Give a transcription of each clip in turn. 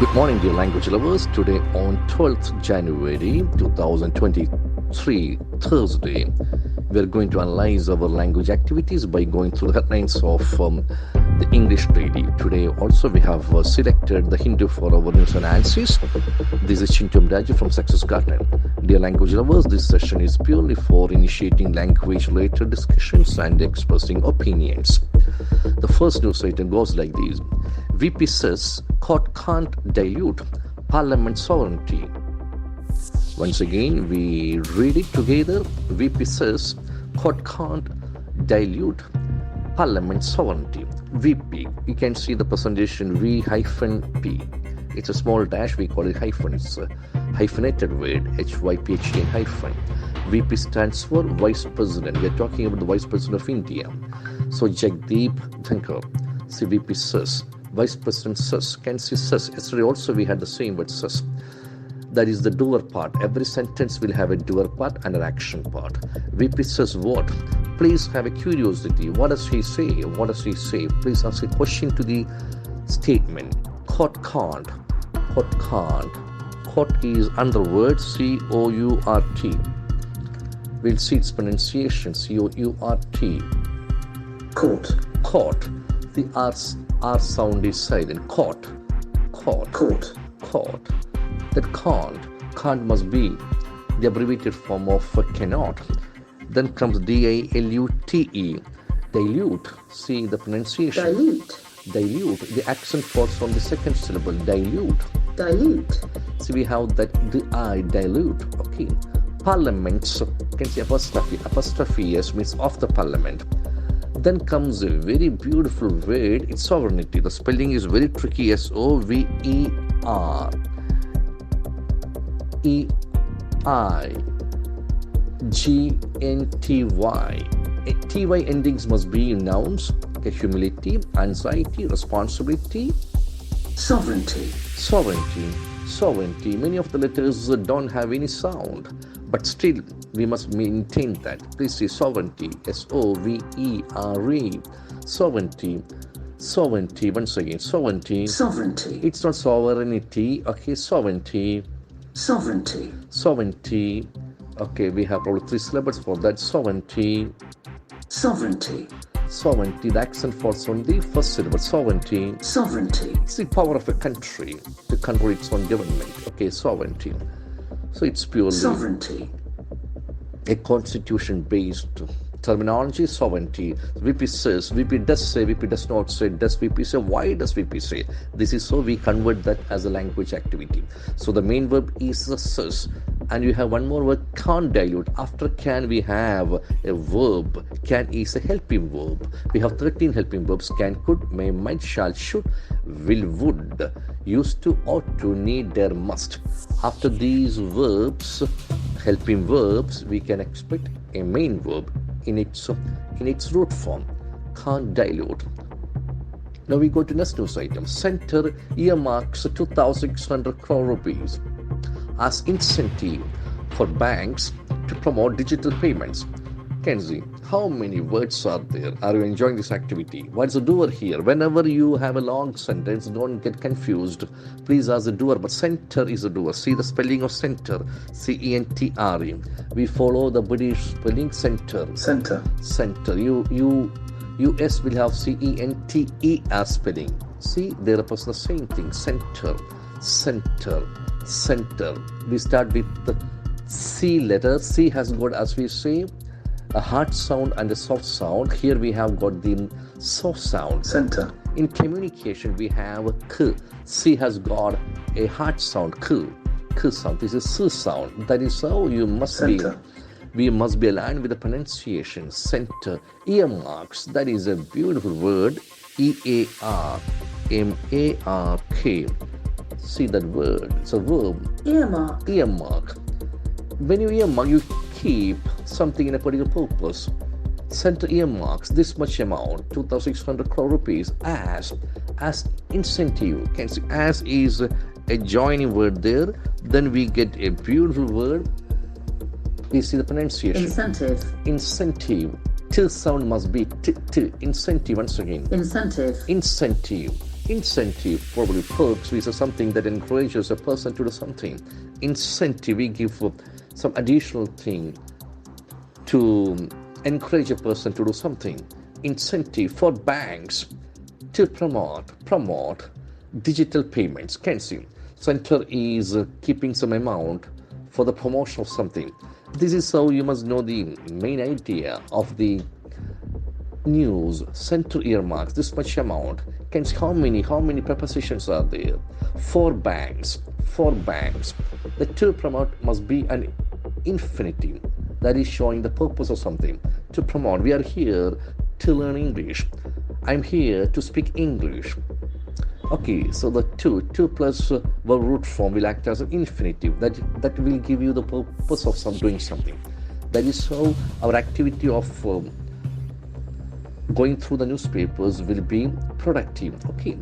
Good morning, dear language lovers. Today on 12th January 2023, Thursday, we are going to analyze our language activities by going through the headlines of the English daily. Today also we have selected the Hindu for our news analysis. This is Chintu M Raju from Success Garten. Dear language lovers, this session is purely for initiating language-related discussions and expressing opinions. The first news item goes like this. VP says court can't dilute parliament sovereignty. Once again, we read it together. VP says court can't dilute parliament sovereignty. VP, you can see the presentation V-P. It's a small dash, we call it hyphen. It's a hyphenated word, HYPHN hyphen. VP stands for Vice President. We are talking about the Vice President of India. So Jagdeep Dhankar, VP says. Vice President says, can see says. Yesterday also we had the same word says. That is the doer part. Every sentence will have a doer part and an action part. VP says what? Please have a curiosity. What does he say? What does he say? Please ask a question to the statement. Court can't. Court can't. Court is underword C-O-U-R-T. We'll see its pronunciation C-O-U-R-T. Court. Court. The R sound is silent. Court. Court. Court. Court. That can't must be the abbreviated form of cannot. Then comes D-I-L-U-T-E. Dilute. See the pronunciation. Dilute. Dilute. The accent falls on the second syllable. Dilute. Dilute. See we have that the I, dilute. Okay. Parliaments, can see apostrophe. Apostrophe S means of the parliament. Then comes a very beautiful word. It's sovereignty. The spelling is very tricky. S-O-V-E-R. E-I-G-N-T-Y. T-Y endings must be in nouns. Okay, humility, anxiety, responsibility. Sovereignty. Sovereignty. Sovereignty. Many of the letters don't have any sound, but still we must maintain that. Please see sovereignty. S-O-V-E-R-E. Sovereignty. Sovereignty. Once again, sovereignty. Sovereignty. It's not sovereignty. Okay, sovereignty. Sovereignty. Sovereignty. Okay, we have probably 3 syllables for that. Sovereignty. Sovereignty. Sovereignty. The accent falls on the first syllable. Sovereignty. Sovereignty. It's the power of a country to control its own government. Okay, sovereignty. So it's purely sovereignty. A constitution-based terminology. Sovereignty. VP says, VP does say, VP does not say, does VP say, why does VP say? This is so we convert that as a language activity. So the main verb is the says, and you have one more word, can't dilute. After can we have a verb. Can is a helping verb. We have 13 helping verbs. Can, could, may, might, shall, should, will, would, used to, ought to, need, dare, must. After these verbs, helping verbs, we can expect a main verb in its root form. Can't dilute. Now we go to next news item. Center earmarks 2,600 crore rupees as incentive for banks to promote digital payments. Kenzie, how many words are there? Are you enjoying this activity? What's the doer here? Whenever you have a long sentence, don't get confused. Please ask the doer, but center is the doer. See the spelling of center, C-E-N-T-R-E. We follow the British spelling center. Center. Center. U.S. will have C-E-N-T-E-R spelling. See, they represent the same thing. Center, center, center. We start with the C letter. C has got, as we say, a hard sound and a soft sound. Here we have got the soft sound. Center. In communication we have K. C has got a hard sound. K. K sound. This is S sound. That is how you must Center. We must be aligned with the pronunciation. Center. Earmarks. That is a beautiful word. E-A-R-M-A-R-K. See that word. It's a verb. Earmark. Earmark. When you earmark, you keep something in a particular purpose. Center earmarks this much amount, 2,600 crore rupees, as incentive. Can see as is a joining word there. Then we get a beautiful word. We see the pronunciation. Incentive. Incentive. T sound must be t. Incentive once again. Incentive. Incentive. Incentive, probably perks, which is something that encourages a person to do something. Incentive, we give some additional thing to encourage a person to do something. Incentive for banks to promote digital payments. Can see center is keeping some amount for the promotion of something. This is how you must know the main idea of the news. Center earmarks this much amount. Can see how many prepositions are there. For banks, the to promote must be an infinitive that is showing the purpose of something. To promote, we are here to learn English. I'm here to speak English. Okay, so the two plus verb root form will act as an infinitive that will give you the purpose of doing something. That is how our activity of going through the newspapers will be productive. Okay,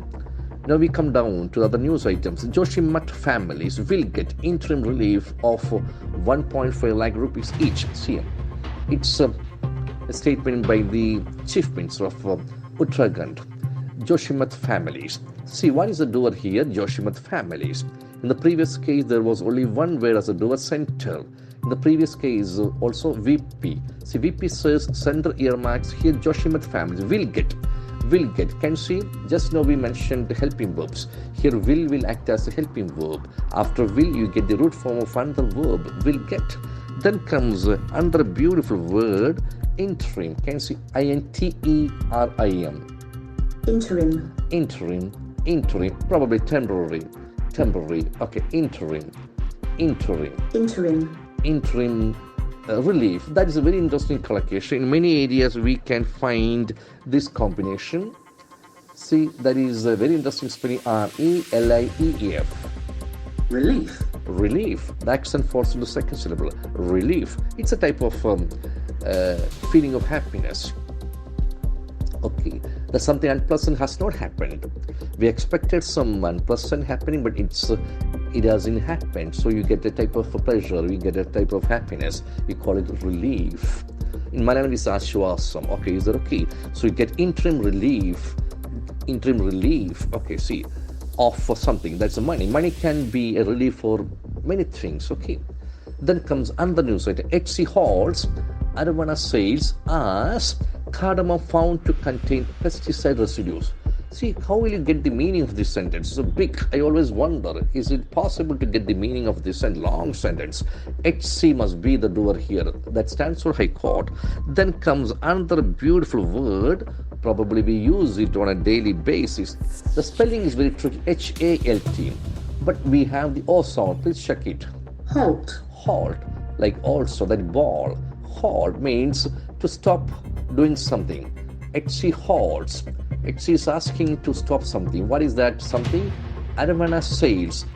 now we come down to other news items. Joshimath families will get interim relief of 1.5 lakh rupees each. See, it's a statement by the Chief Minister of Uttarakhand. Joshimath families. See, what is the doer here? Joshimath families. In the previous case, there was only one word as a doer, center. In the previous case, also VP. See, VP says center earmarks. Here, Joshimath families will get. Can see, just now we mentioned the helping verbs. Here, will act as a helping verb. After will, you get the root form of another verb, will get. Then comes another beautiful word, interim. Can see, interim. Interim, probably temporary. Okay, interim relief. That is a very interesting collocation. In many areas we can find this combination. See, that is a very interesting spelling, R-E-L-I-E-F. Relief. The accent falls to the second syllable. Relief. It's a type of feeling of happiness. Okay, that something unpleasant has not happened. We expected some unpleasant happening, but it hasn't happened. So you get a type of pleasure, you get a type of happiness. We call it relief. In Malayalam, it's ashwasam. Okay, is that okay? So you get interim relief. Okay, see, of for something. That's money. Money can be a relief for many things. Okay. Then comes another news item. HC halts arowana sales as cardamom found to contain pesticide residues. See, how will you get the meaning of this sentence? It's a big, I always wonder, is it possible to get the meaning of this long sentence? HC must be the doer here. That stands for High Court. Then comes another beautiful word. Probably we use it on a daily basis. The spelling is very tricky, H-A-L-T. But we have the O sound. Please check it. Halt. Like also, that ball. Halt means to stop doing something. HC halts. HC is asking to stop something. What is that something? Aravana sales.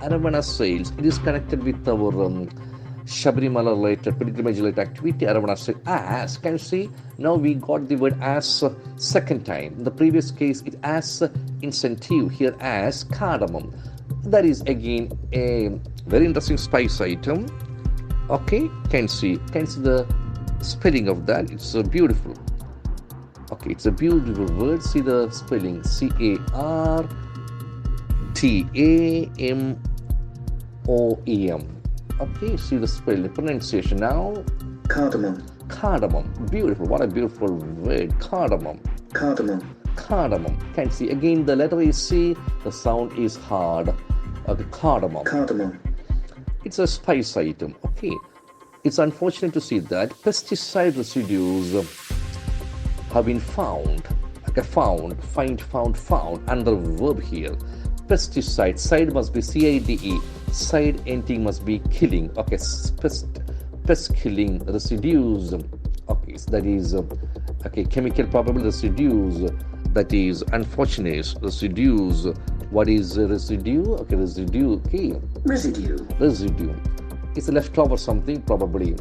It is connected with our Shabarimala related, pilgrimage related activity. Aravana sales. As, can you see? Now we got the word as second time. In the previous case, it as incentive. Here as cardamom. That is again a very interesting spice item. Okay, can see the spelling of that. It's beautiful. Okay, it's a beautiful word. See the spelling, C-A-R-T-A-M-O-E-M. Okay, see the spelling, pronunciation now. Cardamom. Beautiful. What a beautiful word. Cardamom. Can see again the letter is C. The sound is hard. Okay, cardamom. It's a spice item. Okay, it's unfortunate to see that pesticide residues have been found. Okay, found, under verb here. Pesticide, side must be C-I-D-E. Side ending must be killing. Okay, pest killing residues. Okay, so that is chemical probably residues. That is unfortunate residues. What is residue? Okay, residue. Okay. Residue. It's a leftover something probably.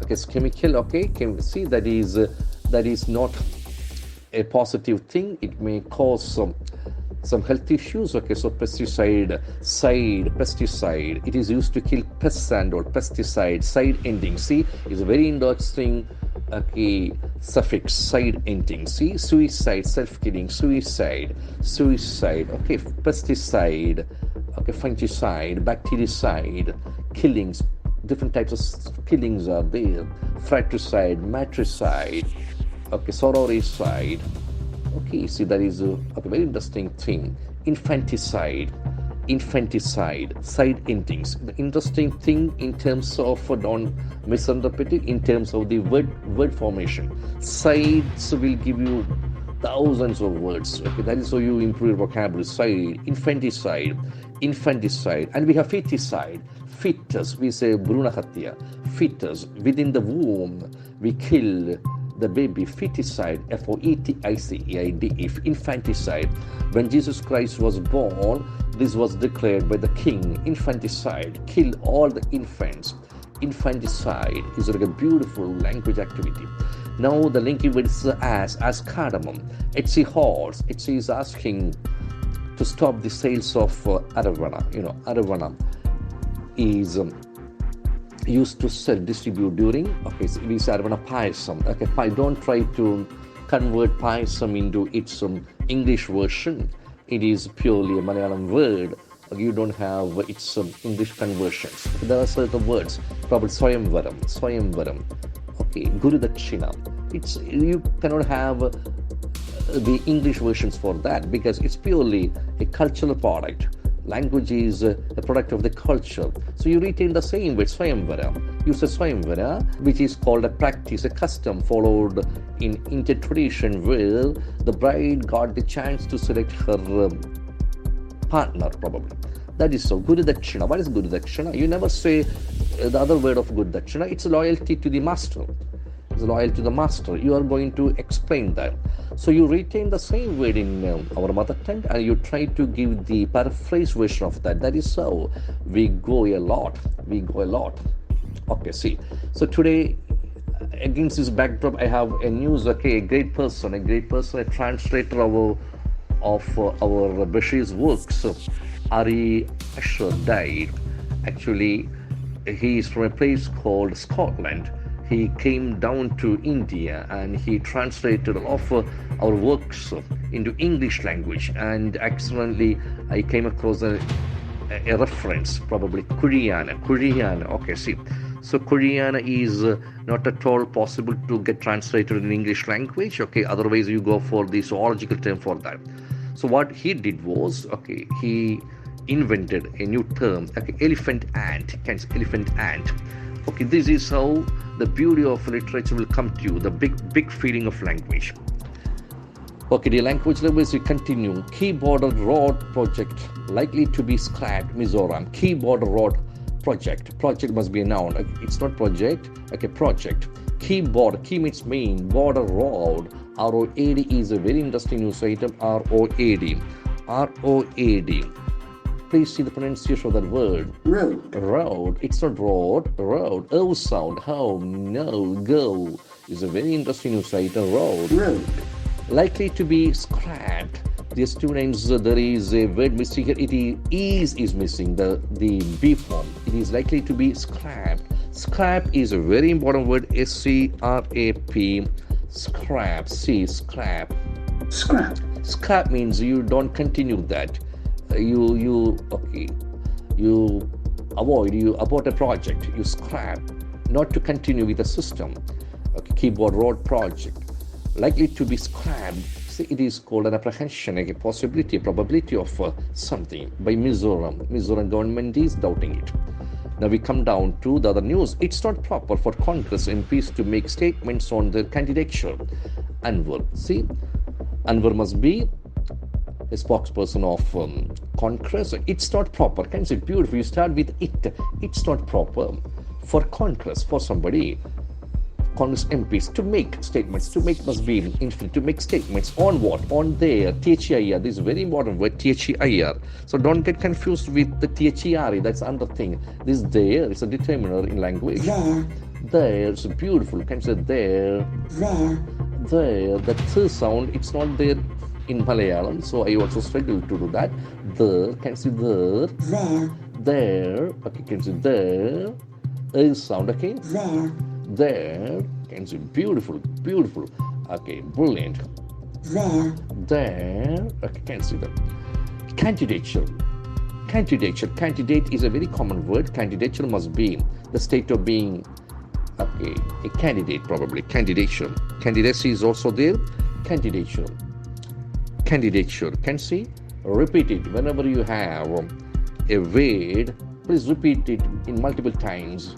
Okay, it's chemical. Okay, can we see that is not a positive thing. It may cause some some health issues. Okay, so pesticide, it is used to kill pests and or pesticide, side ending. See, it's a very interesting, okay, suffix, side ending. See, suicide, self-killing, suicide, okay, pesticide, okay, fungicide, bactericide, killings, different types of killings are there, fratricide, matricide, okay, sororicide. Okay, see, that is a very interesting thing. Infanticide, side endings. The interesting thing in terms of, don't misinterpret it, in terms of the word formation. Sides will give you thousands of words. Okay, that is how you improve your vocabulary. Side, infanticide, and we have feticide. Fetus, we say Bruna Hatya. Fetus, within the womb, we kill the baby. Feticide, F-O-E-T-I-C-E-I-D, infanticide. When Jesus Christ was born, this was declared by the king. Infanticide, kill all the infants. Infanticide is like a beautiful language activity. Now the linking word is as cardamom. Etsy horse. Etsy is asking to stop the sales of aravana. Aravana is used to sell, distribute during, okay, so we say aravana payasam. Okay, don't try to convert payasam into its English version. It is purely a Malayalam word. You don't have its English conversions. There are certain words, probably Swayamvaram, okay, Guru Dakshina. You cannot have the English versions for that because it's purely a cultural product. Language is a product of the culture. So you retain the same word, Swayamvara. You say Swayamvara, which is called a practice, a custom followed in Indian tradition where the bride got the chance to select her partner, probably. That is so. Guru Dakshina. What is Guru Dakshina? You never say the other word of Guru Dakshina. It's loyalty to the master. It's loyal to the master. You are going to explain that. So you retain the same word in our mother tongue and you try to give the paraphrase version of that. That is how we go a lot. Okay, see. So today, against this backdrop, I have a news. Okay, a great person, a translator of our Bashir's works. Ari Asher died. Actually, he is from a place called Scotland. He came down to India and he translated all of our works into English language. And accidentally, I came across a reference, probably Kuriana. Okay, see. So Kuriana is not at all possible to get translated in English language. Okay, otherwise you go for the zoological term for that. So what he did was, okay, he invented a new term, okay, elephant ant. Okay, this is how the beauty of literature will come to you, the big feeling of language. Okay, the language levels, we continue. Keyboard road project likely to be scrapped, Mizoram. Keyboard road project. Project must be a noun. Okay, it's not project. Okay, project. Keyboard. Key means main. Border road. R-O-A-D is a very interesting news item. R-O-A-D. R-O-A-D. Please see the pronunciation of that word. Road. It's not road. Road. O sound. Home. No. Go. Is a very interesting news item. Road. Likely to be scrapped. There's two names. There is a word missing here. It is missing. The B form. It is likely to be scrapped. Scrap is a very important word. S-C-R-A-P. Scrap. See, scrap. Scrap means you don't continue that. You abort a project. You scrap, not to continue with the system. Okay, keyboard road project likely to be scrapped. See, it is called an apprehension, a possibility, a probability of something by Mizoram. Mizoram government is doubting it. Now we come down to the other news. It's not proper for Congress MPs to make statements on their candidature. Anwar. See, Anwar must be a spokesperson of Congress. It's not proper. Can you say beautiful? You start with it. It's not proper for Congress, for somebody, Congress MPs, to make statements. To make must be infinite. To make statements on what? On their THEIR. This is very important word, THEIR. So don't get confused with the THERE. That's another thing. This there is a determiner in language. There's beautiful. Can you say there? There. The th sound. It's not there in Malayalam, so I also struggle to do that. There, can you see there? There, okay, can you see there? Is sound, okay? There, can you see? Beautiful, beautiful. Okay, brilliant. There, okay, can you see that? Candidature. Candidature. Candidate is a very common word. Candidature must be the state of being, okay, a candidate probably. Candidature. Candidacy is also there. Candidature. Candidature. Can see? Repeat it whenever you have a word. Please repeat it in multiple times.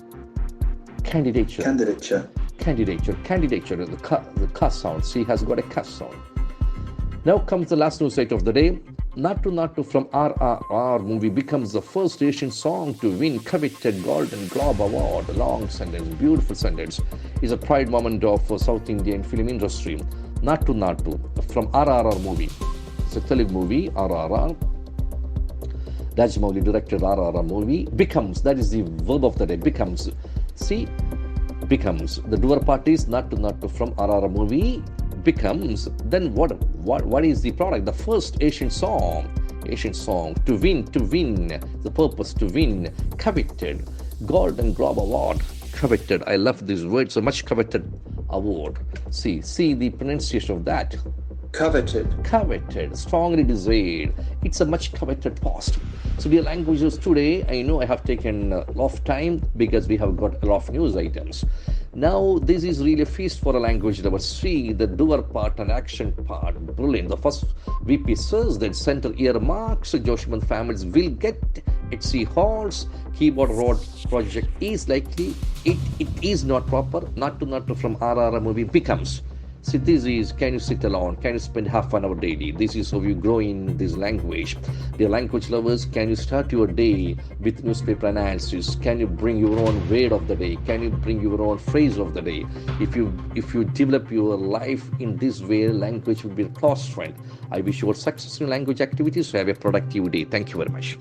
Candidature. Candidature. Candidature. Candidature. The cuss sound. See, has got a cuss sound. Now comes the last news item of the day. Nattu from RRR movie becomes the first Asian song to win coveted Golden Globe Award. Long sentence, beautiful sentence. Is a pride moment of South Indian film industry. Nattu from RRR movie. It's a Telugu movie, RRR. Rajmouli directed RRR movie. Becomes, that is the verb of the day, becomes. See, becomes. The doer part is Nattu from RRR movie. Becomes, then what is the product? The first Asian song to win, the purpose to win, coveted Golden Globe Award. Coveted, I love this word, so much coveted award. See the pronunciation of that. Coveted, strongly desired. It's a much coveted past. So dear languages, today I know I have taken a lot of time because we have got a lot of news items. Now this is really a feast for a language lover. See the doer part and action part. Brilliant. The first VP says that center earmarks Joshiman families will get HC halls. Keyboard road project is likely. It is not proper. Nattu from RRR movie becomes. See, this is, can you sit alone? Can you spend half an hour daily? This is how you grow in this language. Dear language lovers, can you start your day with newspaper analysis? Can you bring your own word of the day? Can you bring your own phrase of the day? If you develop your life in this way, language will be a close friend. I wish you all success in language activities. So have a productive day. Thank you very much.